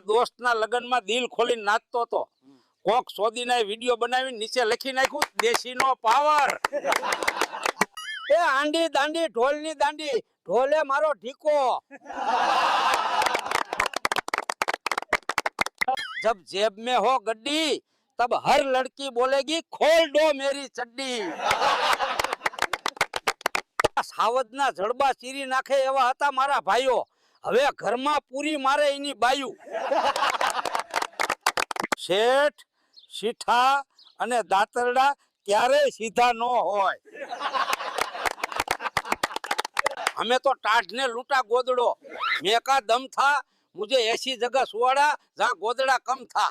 દોસ્તના લગ્નમાં દિલ ખોલીને નાચતો હતો. કોક સોદીના વિડીયો બનાવીને નીચે લખી નાખ્યું દેશીનો પાવર. એ આંડી દાંડી ઢોલની દાંડી ઢોલે મારો ઢીકો. जब जेब में हो गड्डी तब हर लड़की बोलेगी खोल दो मेरी चड्डी. સાવજના જડબા ચીરી નાખે એવા હતા મારા ભાઈઓ. હવે ઘરમાં પૂરી મારે એની બાયુ. શેઠ શીઠા અને દાતરડા ક્યારેય સીધા ન હોય. हमें तो टाढ़ ने लूटा गोदड़ो. मैं का दम था मुझे ऐसी जगह सुवाड़ा जहाँ गोदड़ा कम था.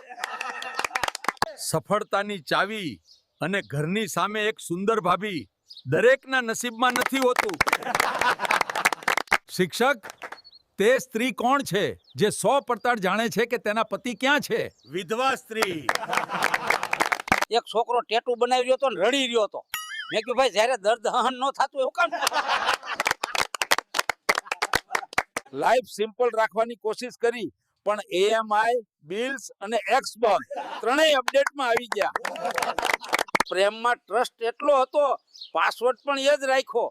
સફળતાની ચાવી અને ઘરની સામે એક સુંદર ભાભી દરેકના નસીબમાં નથી હોતું. શિક્ષક, તે સ્ત્રી કોણ છે જે 100% જાણે છે કે તેના પતિ ક્યાં છે? વિધવા સ્ત્રી. એક છોકરો ટેટુ બનાવી રહ્યો તો રડી રહ્યો હતો. મેં કહ્યું ભાઈ જ્યારે દર્દ સહન ન થતું એવું કામ. લાઈફ સિમ્પલ રાખવાની કોશિશ કરી પણ EMI બિલ્સ અને એક્સ બંધ ત્રણેય અપડેટમાં આવી ગયા. પ્રેમમાં ટ્રસ્ટ એટલો હતો પાસવર્ડ પણ એ જ રાખ્યો.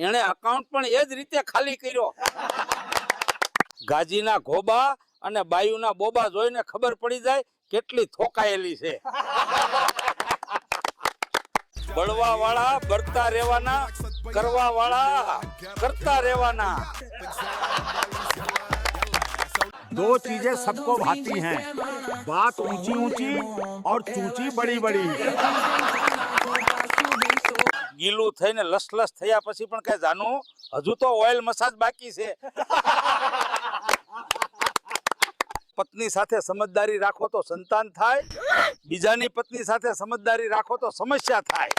એણે અકાઉન્ટ પણ એ જ રીતે ખાલી કર્યો. ગાજીના ઘોબા અને બાયુના બોબા જોઈને ખબર પડી જાય કેટલી થોકાયેલી છે. બળવા વાળા બળતા રહેવાના, કરવા વાળા કરતા રહેવાના. दो चीजें सबको भाती हैं, बात ऊंची ऊंची और चूची बड़ी बड़ी. ગીલું થઈને લસલસ થયા પછી પણ કઈ જાનું હજુ તો ઓઇલ મસાજ બાકી છે. પત્ની સાથે સમજદારી રાખો તો સંતાન થાય, બીજાની પત્ની સાથે સમજદારી રાખો તો સમસ્યા થાય.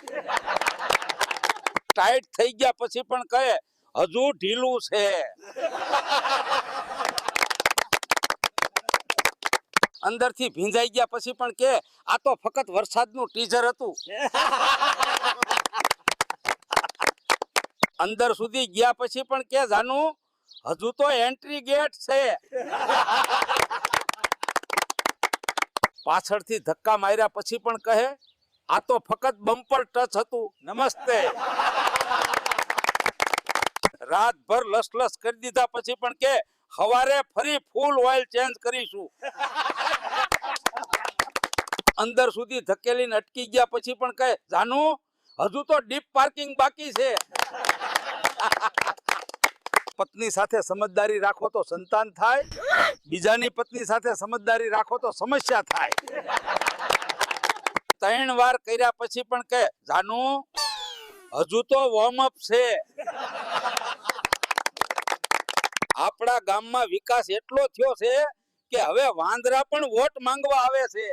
ટાઈટ થઈ ગયા પછી પણ કહે હજુ ઢીલું છે. અંદરથી ભીંજાઈ ગયા પછી પણ કે આ તો ફક્ત વરસાદનું ટીઝર હતું. અંદર સુધી ગયા પછી પણ કે જાનું હજુ તો એન્ટ્રી ગેટ છે. પાછળથી ધક્કા માર્યા પછી પણ કહે આ તો ફક્ત બમ્પર ટચ હતું, નમસ્તે. રાતભર લસલસ કરી દીધા પછી પણ કે સવારે ફરી ફૂલ ઓઇલ ચેન્જ કરીશું. અંદર સુધી ધકેલીને અટકી ગયા પછી પણ કહે જાનું હજુ તો ડીપ પાર્કિંગ બાકી છે. પત્ની સાથે સમજદારી રાખો તો સંતાન થાય, બીજાની પત્ની સાથે સમજદારી રાખો તો સમસ્યા થાય. 3 વાર કર્યા પછી પણ કહે જાનું હજુ તો વોર્મ અપ છે. આપણા ગામમાં વિકાસ એટલો થયો છે કે હવે વાંદરા પણ વોટ માંગવા આવે છે.